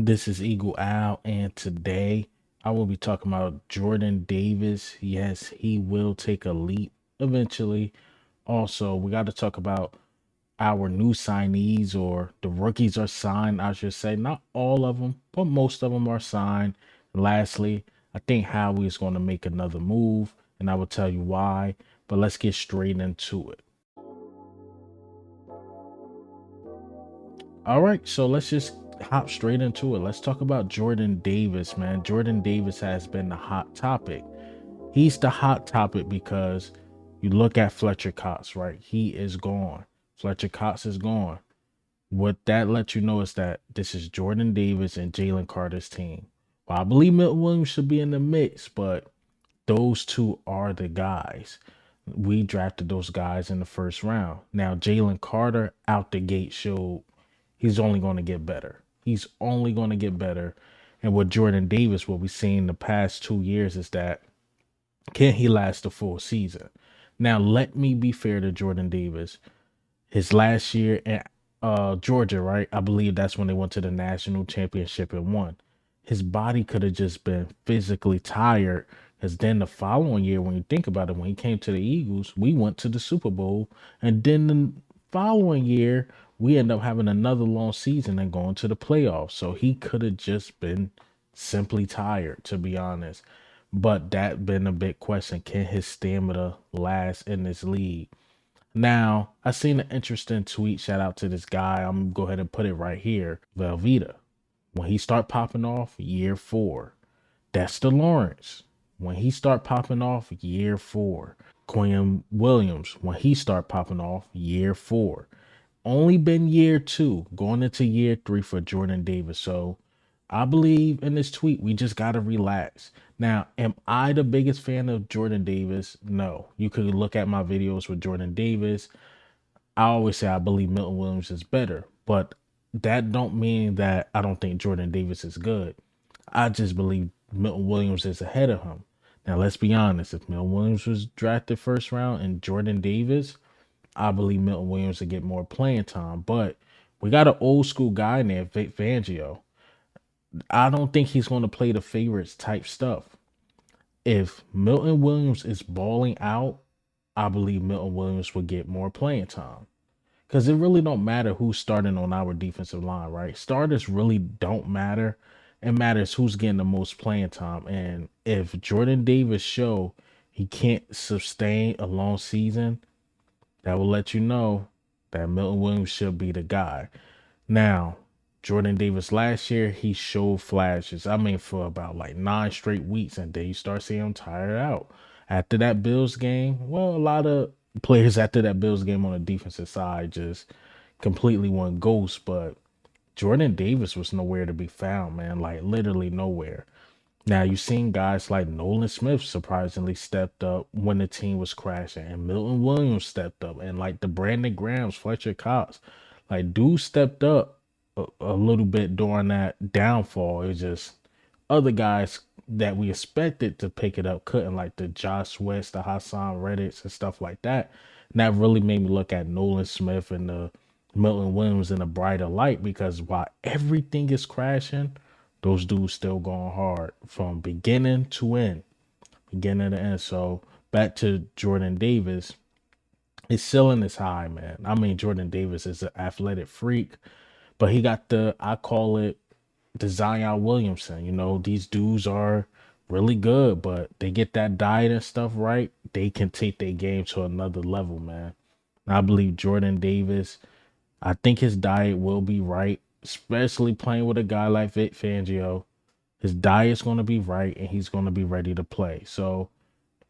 This is Eagle Owl, and today I will be talking about Jordan Davis. Yes, he will take a leap eventually. Also, we got to talk about our new signees, or the rookies are signed, I should say. Not all of them, but most of them are signed. Lastly, I think Howie is going to make another move, and I will tell you why. But let's get straight into it. All right, so let's just hop straight into it. Let's talk about Jordan Davis, man. Jordan Davis has been the hot topic. He's the hot topic because you look at Fletcher Cox, right? He is gone. Fletcher Cox is gone. What that lets you know is that this is Jordan Davis and Jalen Carter's team. Well, I believe Milton Williams should be in the mix, but those two are the guys. We drafted those guys in the first round. Now, Jalen Carter out the gate showed he's only going to get better. He's only going to get better. And with Jordan Davis, what we've seen the past 2 years is that can he last the full season? Now, let me be fair to Jordan Davis. His last year at Georgia, right? I believe that's when they went to the national championship and won. His body could have just been physically tired. Because then the following year, when you think about it, when he came to the Eagles, we went to the Super Bowl. And then the following year, we end up having another long season and going to the playoffs. So he could have just been simply tired, to be honest. But that been a big question. Can his stamina last in this league? Now, I seen an interesting tweet. Shout out to this guy. I'm gonna go ahead and put it right here. Velveeta. When he start popping off, year four. Dexter Lawrence. When he start popping off, year four. Quinn Williams. When he start popping off, year four. Only been year two, going into year three for Jordan Davis. So I believe in this tweet, we just gotta relax. Now, am I the biggest fan of Jordan Davis? No. You could look at my videos with Jordan Davis. I always say I believe Milton Williams is better, but that don't mean that I don't think Jordan Davis is good. I just believe Milton Williams is ahead of him. Now let's be honest. If Milton Williams was drafted first round and Jordan Davis, I believe Milton Williams would get more playing time. But we got an old school guy in there, Vic Fangio. I don't think he's going to play the favorites type stuff. If Milton Williams is balling out, I believe Milton Williams will get more playing time. Because it really don't matter who's starting on our defensive line, right? Starters really don't matter. It matters who's getting the most playing time. And if Jordan Davis show he can't sustain a long season, that will let you know that Milton Williams should be the guy. Now, Jordan Davis last year, he showed flashes. I mean, for about like 9 straight weeks, and then you start seeing him tired out. After that Bills game, well, a lot of players after that Bills game on the defensive side just completely went ghost. But Jordan Davis was nowhere to be found, man. Like literally nowhere. Now you've seen guys like Nolan Smith surprisingly stepped up when the team was crashing, and Milton Williams stepped up, and like the Brandon Grahams, Fletcher Cox, like dude stepped up a little bit during that downfall. It was just other guys that we expected to pick it up couldn't, like the Josh West, the Hassan Reddits, and stuff like that. And that really made me look at Nolan Smith and the Milton Williams in a brighter light because while everything is crashing, those dudes still going hard from beginning to end, beginning to end. So back to Jordan Davis, his ceiling is high, man. I mean, Jordan Davis is an athletic freak, but he got the I call it the Zion Williamson. You know, these dudes are really good, but they get that diet and stuff right, they can take their game to another level, man. I believe Jordan Davis, I think his diet will be right, especially playing with a guy like Vic Fangio. His diet's going to be right and he's going to be ready to play. So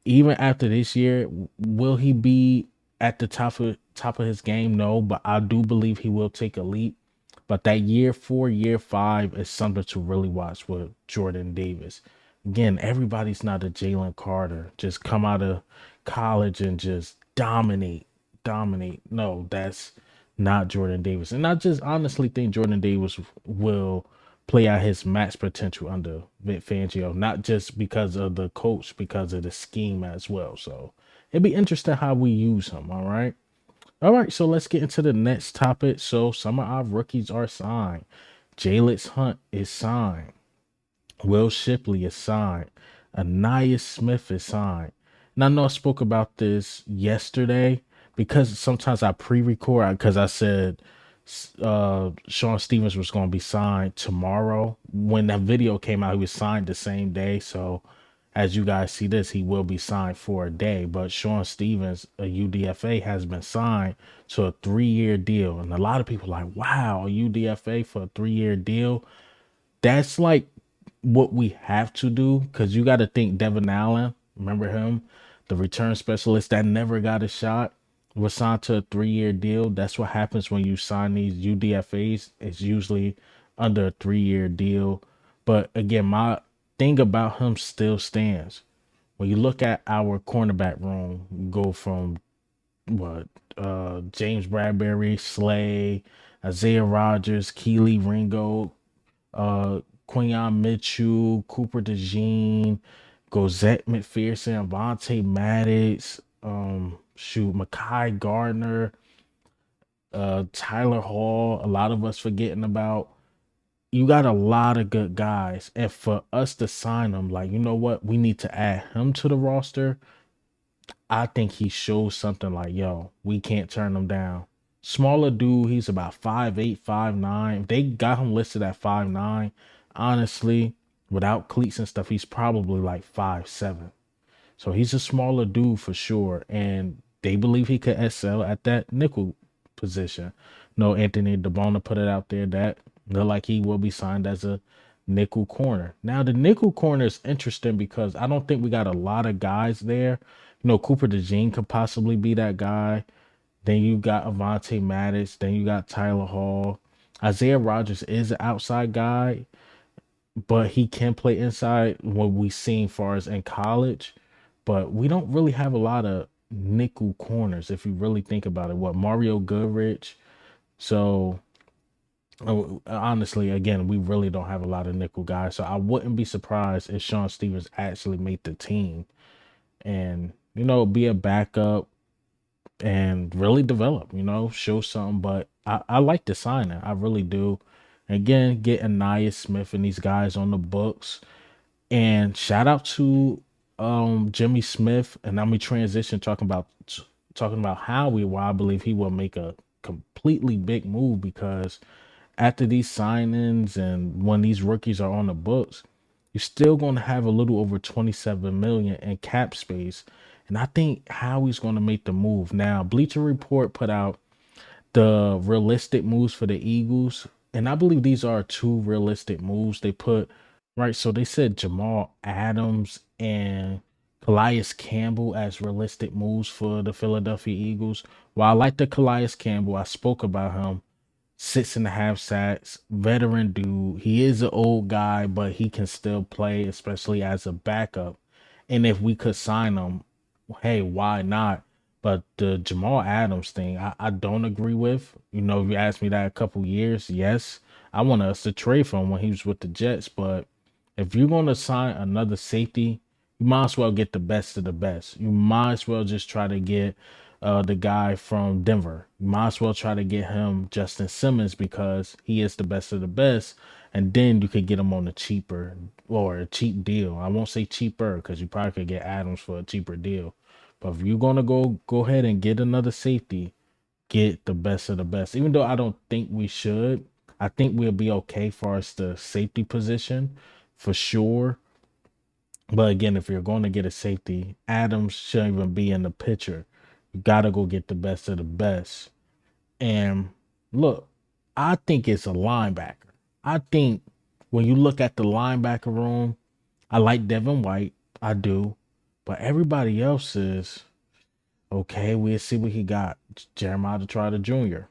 even after this year, will he be at the top of his game? No, but I do believe he will take a leap. But that year four, year five is something to really watch with Jordan Davis. Again, everybody's not a Jalen Carter. Just come out of college and just dominate. No, that's not Jordan Davis. And I just honestly think Jordan Davis will play out his max potential under Vic Fangio, not just because of the coach, because of the scheme as well. So it'd be interesting how we use him. All right. All right. So let's get into the next topic. So some of our rookies are signed. Jalen Hunt is signed. Will Shipley is signed. Anaya Smith is signed. And I know I spoke about this yesterday because sometimes I pre-record because I said Sean Stevens was going to be signed tomorrow. When that video came out, he was signed the same day. So as you guys see this, he will be signed for a day. But Sean Stevens, a UDFA, has been signed to a 3-year deal. And a lot of people are like, wow, a UDFA for a 3-year deal. That's like what we have to do because you got to think Devin Allen, remember him, the return specialist that never got a shot, was signed to a 3-year deal. That's what happens when you sign these UDFAs. It's usually under a 3-year deal. But again, my thing about him still stands. When you look at our cornerback room, you go from what James Bradbury, Slay, Isaiah Rogers, Keely Ringo, uh Quinion Mitchell, Cooper DeJean, Gozette McPherson, Vontae Maddox, Makai Gardner, Tyler Hall, a lot of us forgetting about. You got a lot of good guys. And for us to sign them, like, you know what? We need to add him to the roster. I think he shows something like, yo, we can't turn him down. Smaller dude, he's about 5'8", 5'9". If they got him listed at 5'9", honestly, without cleats and stuff, he's probably like 5'7". So he's a smaller dude for sure. And they believe he could excel at that nickel position. No, Anthony DeBona put it out there that look like he will be signed as a nickel corner. Now, the nickel corner is interesting because I don't think we got a lot of guys there. You know, Cooper DeJean could possibly be that guy. Then you got Avante Maddox. Then you got Tyler Hall. Isaiah Rogers is an outside guy, but he can play inside what we seen far as in college. But we don't really have a lot of nickel corners if you really think about it. What Mario Goodrich. So honestly, again, we really don't have a lot of nickel guys. So I wouldn't be surprised if Sean Stevens actually made the team and be a backup and really develop, show something. But I like the signing. I really do. Again, get Anaya Smith and these guys on the books. And shout out to Jimmy Smith. And now we transition talking about Howie, why I believe he will make a completely big move because after these signings and when these rookies are on the books, you're still going to have a little over 27 million in cap space. And I think Howie's going to make the move. Now, Bleacher Report put out the realistic moves for the Eagles. And I believe these are two realistic moves they put, right? So they said Jamal Adams and Calais Campbell as realistic moves for the Philadelphia Eagles. While I like the Calais Campbell, I spoke about him. 6.5 sacks, veteran dude. He is an old guy, but he can still play, especially as a backup. And if we could sign him, hey, why not? But the Jamal Adams thing, I don't agree with. If you asked me that a couple years, yes, I want us to trade for him when he was with the Jets. But if you're going to sign another safety, you might as well get the best of the best. You might as well just try to get the guy from Denver. You might as well try to get him Justin Simmons because he is the best of the best. And then you could get him on a cheaper or a cheap deal. I won't say cheaper because you probably could get Adams for a cheaper deal. But if you're gonna go ahead and get another safety, get the best of the best. Even though I don't think we should, I think we'll be okay for us the safety position for sure. But again, if you're going to get a safety, Adams shouldn't even be in the picture. You gotta go get the best of the best. And look, I think it's a linebacker. I think when you look at the linebacker room, I like Devin White. I do. But everybody else is okay. We'll see what he got. Jeremiah Trotter Jr.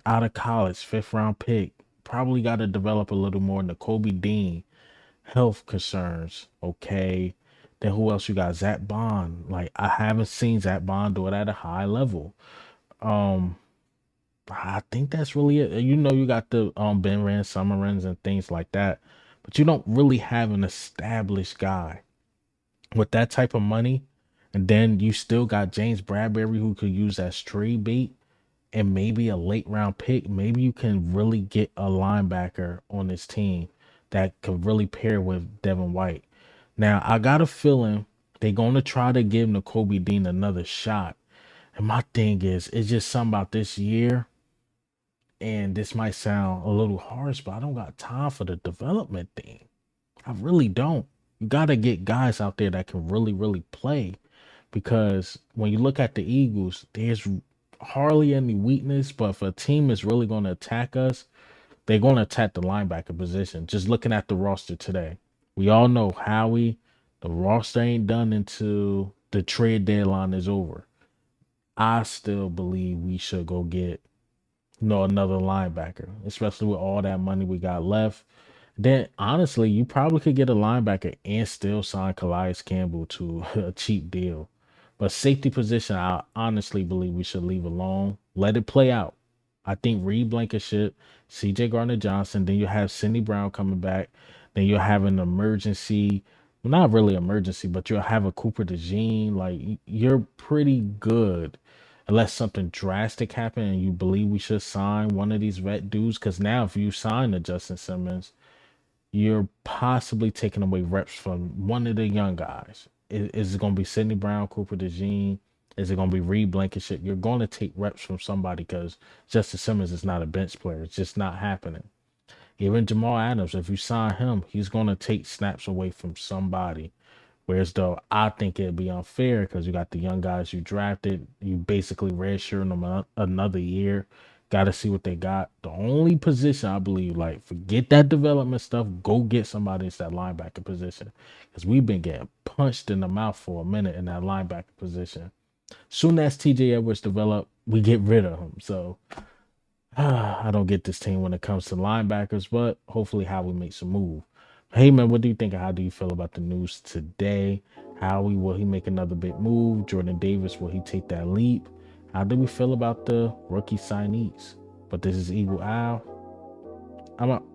out of college, 5th-round pick. Probably got to develop a little more. Kobe Dean, health concerns. Okay. Then who else you got? Zach Bond. Like, I haven't seen Zach Bond do it at a high level. Um, I think that's really it. You got the Ben Rand, Summerins, and things like that, but you don't really have an established guy with that type of money. And then you still got James Bradbury who could use that trade bait. and maybe a late round pick, maybe you can really get a linebacker on this team that could really pair with Devin White. Now, I got a feeling they're going to try to give Nakobe Dean another shot. And my thing is, it's just something about this year, and this might sound a little harsh, but I don't got time for the development thing. I really don't. You got to get guys out there that can really, really play, because when you look at the Eagles, there's hardly any weakness, but if a team is really going to attack us, they're going to attack the linebacker position. Just looking at the roster today, we all know Howie, the roster ain't done until the trade deadline is over. I still believe we should go get another linebacker, especially with all that money we got left. Then honestly, you probably could get a linebacker and still sign Calais Campbell to a cheap deal. But safety position, I honestly believe we should leave alone. Let it play out. I think Reed Blankenship, CJ Gardner Johnson, then you have Sidney Brown coming back. Then you'll have an emergency, well, not really emergency, but you'll have a Cooper DeJean. Like, you're pretty good unless something drastic happened and you believe we should sign one of these vet dudes. Because now, if you sign the Justin Simmons, you're possibly taking away reps from one of the young guys. Is it going to be Sidney Brown, Cooper DeJean? Is it going to be Reed Blankenship? You're going to take reps from somebody, because Justin Simmons is not a bench player. It's just not happening. Even Jamal Adams, if you sign him, he's going to take snaps away from somebody. Whereas though I think it'd be unfair, because you got the young guys you drafted, you basically redshirting them another year. Got to see what they got. The only position I believe, like, forget that development stuff, go get somebody that's that linebacker position, because we've been getting punched in the mouth for a minute in that linebacker position. Soon as TJ Edwards develop, we get rid of him. So I don't get this team when it comes to linebackers, but hopefully Howie makes a move. Hey man, what do you think? How do you feel about the news today? Howie, will he make another big move? Jordan Davis, will he take that leap? How do we feel about the rookie signees? But this is Eagle Owl. I'm out.